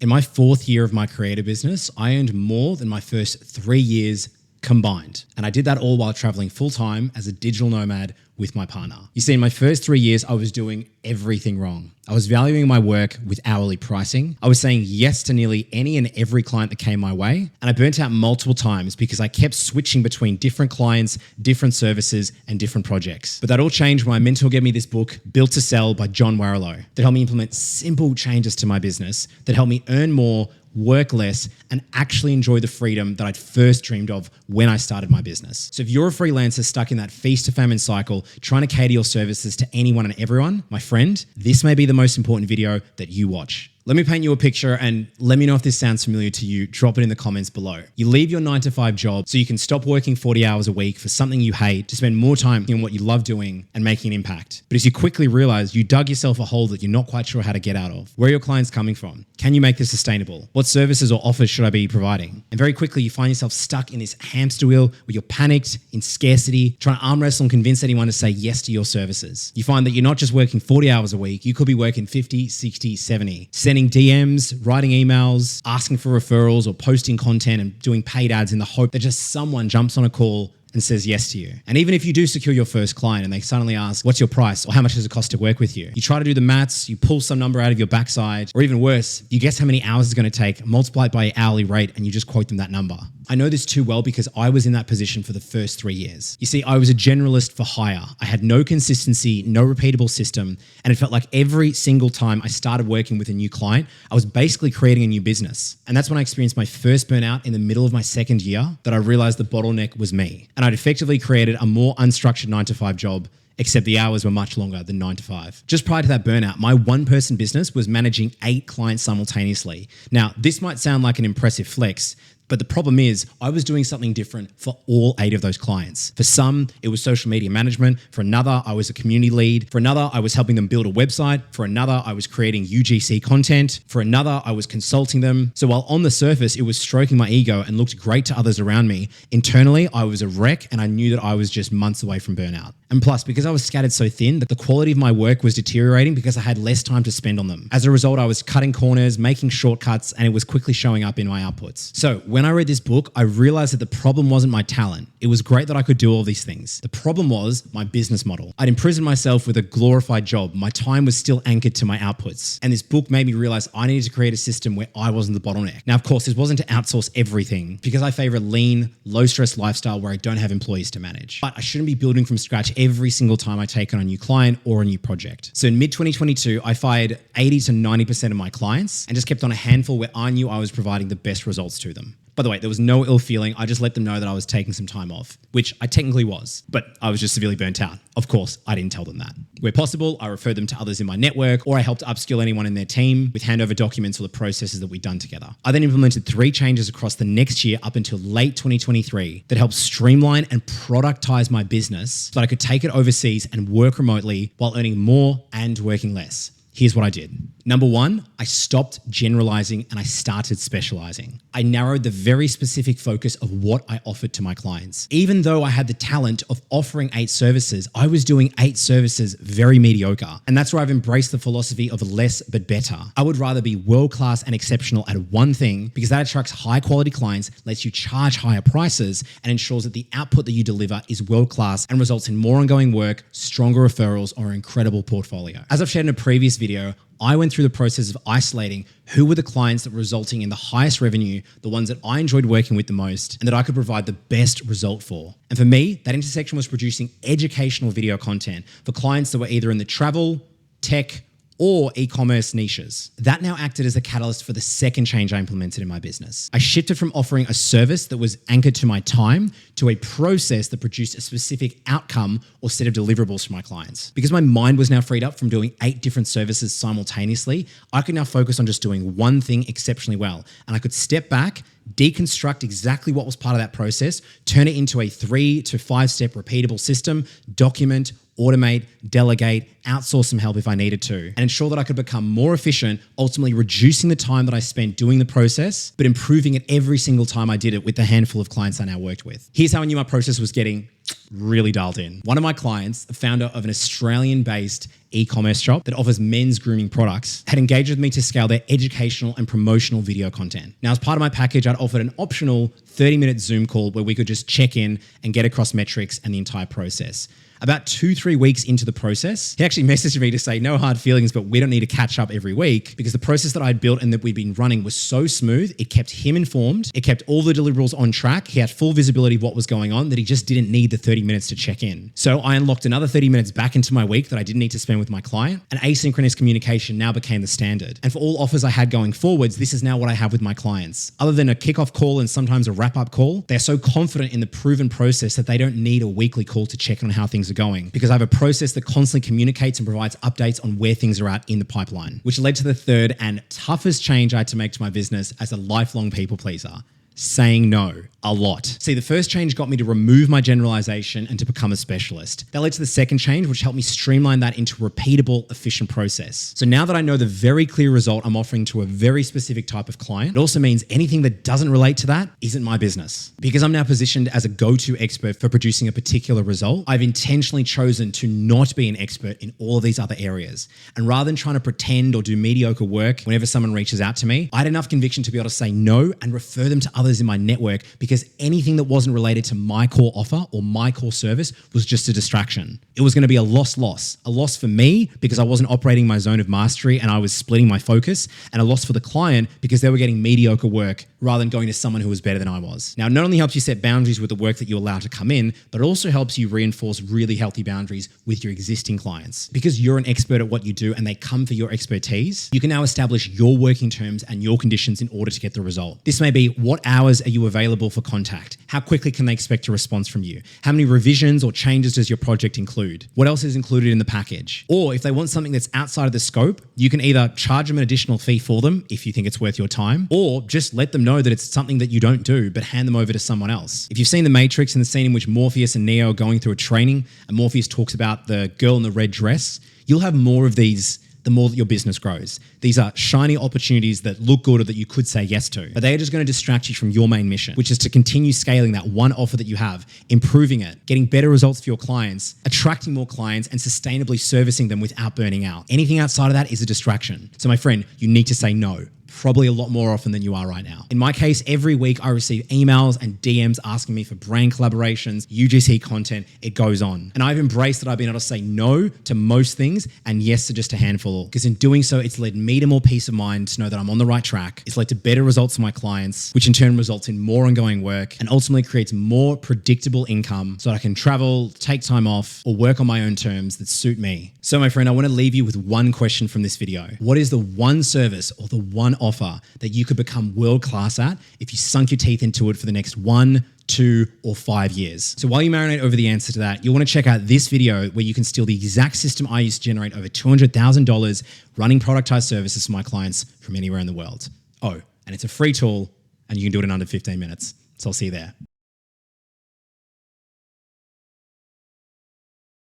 In my 4th year of my creator business, I earned more than my first 3 years combined. And I did that all while traveling full-time as a digital nomad with my partner. You see, in my first 3 years, I was doing everything wrong. I was valuing my work with hourly pricing. I was saying yes to nearly any and every client that came my way. And I burnt out multiple times because I kept switching between different clients, different services, and different projects. But that all changed when my mentor gave me this book, Built to Sell by John Warrillow, that helped me implement simple changes to my business that helped me earn more, work less, and actually enjoy the freedom that I'd first dreamed of when I started my business. So if you're a freelancer stuck in that feast to famine cycle, trying to cater your services to anyone and everyone, my friend, this may be the most important video that you watch. Let me paint you a picture and let me know if this sounds familiar to you. Drop it in the comments below. You leave your 9-to-5 job so you can stop working 40 hours a week for something you hate to spend more time in what you love doing and making an impact. But as you quickly realize, you dug yourself a hole that you're not quite sure how to get out of. Where are your clients coming from? Can you make this sustainable? What services or offers should I be providing? And very quickly, you find yourself stuck in this hamster wheel where you're panicked, in scarcity, trying to arm wrestle and convince anyone to say yes to your services. You find that you're not just working 40 hours a week, you could be working 50, 60, 70, sending DMs, writing emails, asking for referrals, or posting content and doing paid ads in the hope that just someone jumps on a call and says yes to you. And even if you do secure your first client and they suddenly ask, what's your price or how much does it cost to work with you? You try to do the maths, you pull some number out of your backside, or even worse, you guess how many hours it's going to take, multiply it by your hourly rate, and you just quote them that number. I know this too well because I was in that position for the first 3 years. You see, I was a generalist for hire. I had no consistency, no repeatable system, and it felt like every single time I started working with a new client, I was basically creating a new business. And that's when I experienced my first burnout in the middle of my 2nd year that I realized the bottleneck was me. And I'd effectively created a more unstructured 9-to-5 job, except the hours were much longer than 9 to 5. Just prior to that burnout, my one-person business was managing 8 clients simultaneously. Now, this might sound like an impressive flex, but the problem is I was doing something different for all 8 of those clients. For some, it was social media management. For another, I was a community lead. For another, I was helping them build a website. For another, I was creating UGC content. For another, I was consulting them. So while on the surface, it was stroking my ego and looked great to others around me, internally, I was a wreck and I knew that I was just months away from burnout. And plus, because I was scattered so thin that the quality of my work was deteriorating because I had less time to spend on them. As a result, I was cutting corners, making shortcuts, and it was quickly showing up in my outputs. So when I read this book, I realized that the problem wasn't my talent. It was great that I could do all these things. The problem was my business model. I'd imprisoned myself with a glorified job. My time was still anchored to my outputs. And this book made me realize I needed to create a system where I wasn't the bottleneck. Now, of course, this wasn't to outsource everything because I favor a lean, low-stress lifestyle where I don't have employees to manage. But I shouldn't be building from scratch every single time I take on a new client or a new project. So in mid-2022, I fired 80 to 90% of my clients and just kept on a handful where I knew I was providing the best results to them. By the way, there was no ill feeling. I just let them know that I was taking some time off, which I technically was, but I was just severely burnt out. Of course, I didn't tell them that. Where possible, I referred them to others in my network, or I helped upskill anyone in their team with handover documents or the processes that we'd done together. I then implemented 3 changes across the next year up until late 2023 that helped streamline and productize my business so that I could take it overseas and work remotely while earning more and working less. Here's what I did. Number 1, I stopped generalizing and I started specializing. I narrowed the very specific focus of what I offered to my clients. Even though I had the talent of offering 8 services, I was doing 8 services very mediocre. And that's where I've embraced the philosophy of less but better. I would rather be world-class and exceptional at one thing because that attracts high-quality clients, lets you charge higher prices, and ensures that the output that you deliver is world-class and results in more ongoing work, stronger referrals, or an incredible portfolio. As I've shared in a previous video, I went through the process of isolating who were the clients that were resulting in the highest revenue, the ones that I enjoyed working with the most, and that I could provide the best result for. And for me, that intersection was producing educational video content for clients that were either in the travel, tech, or e-commerce niches. That now acted as a catalyst for the second change I implemented in my business. I shifted from offering a service that was anchored to my time to a process that produced a specific outcome or set of deliverables for my clients. Because my mind was now freed up from doing 8 different services simultaneously, I could now focus on just doing one thing exceptionally well. And I could step back, deconstruct exactly what was part of that process, turn it into a 3 to 5 step repeatable system, document, automate, delegate, outsource some help if I needed to, and ensure that I could become more efficient, ultimately reducing the time that I spent doing the process, but improving it every single time I did it with the handful of clients I now worked with. Here's how I knew my process was getting really dialed in. One of my clients, the founder of an Australian-based e-commerce shop that offers men's grooming products, had engaged with me to scale their educational and promotional video content. Now, as part of my package, I'd offered an optional 30-minute Zoom call where we could just check in and get across metrics and the entire process. About 2-3 weeks into the process, he actually messaged me to say, no hard feelings, but we don't need to catch up every week, because the process that I'd built and that we'd been running was so smooth. It kept him informed. It kept all the deliverables on track. He had full visibility of what was going on, that he just didn't need the 30 minutes to check in. So I unlocked another 30 minutes back into my week that I didn't need to spend with my client, and asynchronous communication now became the standard. And for all offers I had going forwards, this is now what I have with my clients. Other than a kickoff call and sometimes a wrap-up call, they're so confident in the proven process that they don't need a weekly call to check on how things are going, because I have a process that constantly communicates and provides updates on where things are at in the pipeline, which led to the third and toughest change I had to make to my business as a lifelong people pleaser: saying no a lot. See, the first change got me to remove my generalization and to become a specialist. That led to the second change, which helped me streamline that into a repeatable, efficient process. So now that I know the very clear result I'm offering to a very specific type of client, it also means anything that doesn't relate to that isn't my business. Because I'm now positioned as a go-to expert for producing a particular result, I've intentionally chosen to not be an expert in all of these other areas. And rather than trying to pretend or do mediocre work whenever someone reaches out to me, I had enough conviction to be able to say no and refer them to others in my network, because anything that wasn't related to my core offer or my core service was just a distraction. It was going to be a loss for me because I wasn't operating my zone of mastery and I was splitting my focus, and a loss for the client because they were getting mediocre work rather than going to someone who was better than I was. Now, it not only helps you set boundaries with the work that you allow to come in, but it also helps you reinforce really healthy boundaries with your existing clients. Because you're an expert at what you do and they come for your expertise, you can now establish your working terms and your conditions in order to get the result. This may be: what hours are you available for contact? How quickly can they expect a response from you? How many revisions or changes does your project include? What else is included in the package? Or if they want something that's outside of the scope, you can either charge them an additional fee for them if you think it's worth your time, or just let them know that it's something that you don't do, but hand them over to someone else. If you've seen The Matrix and the scene in which Morpheus and Neo are going through a training, and Morpheus talks about the girl in the red dress, you'll have more of these the more that your business grows. These are shiny opportunities that look good or that you could say yes to, but they are just going to distract you from your main mission, which is to continue scaling that one offer that you have, improving it, getting better results for your clients, attracting more clients, and sustainably servicing them without burning out. Anything outside of that is a distraction. So my friend, you need to say no. Probably a lot more often than you are right now. In my case, every week I receive emails and DMs asking me for brand collaborations, UGC content, it goes on. And I've embraced that I've been able to say no to most things and yes to just a handful, because in doing so, it's led me to more peace of mind to know that I'm on the right track. It's led to better results for my clients, which in turn results in more ongoing work and ultimately creates more predictable income so that I can travel, take time off, or work on my own terms that suit me. So my friend, I want to leave you with one question from this video. What is the one service or the one offer that you could become world-class at if you sunk your teeth into it for the next 1, 2, or 5 years? So while you marinate over the answer to that, you'll want to check out this video where you can steal the exact system I used to generate over $200,000 running productized services for my clients from anywhere in the world. Oh, and it's a free tool and you can do it in under 15 minutes. So I'll see you there.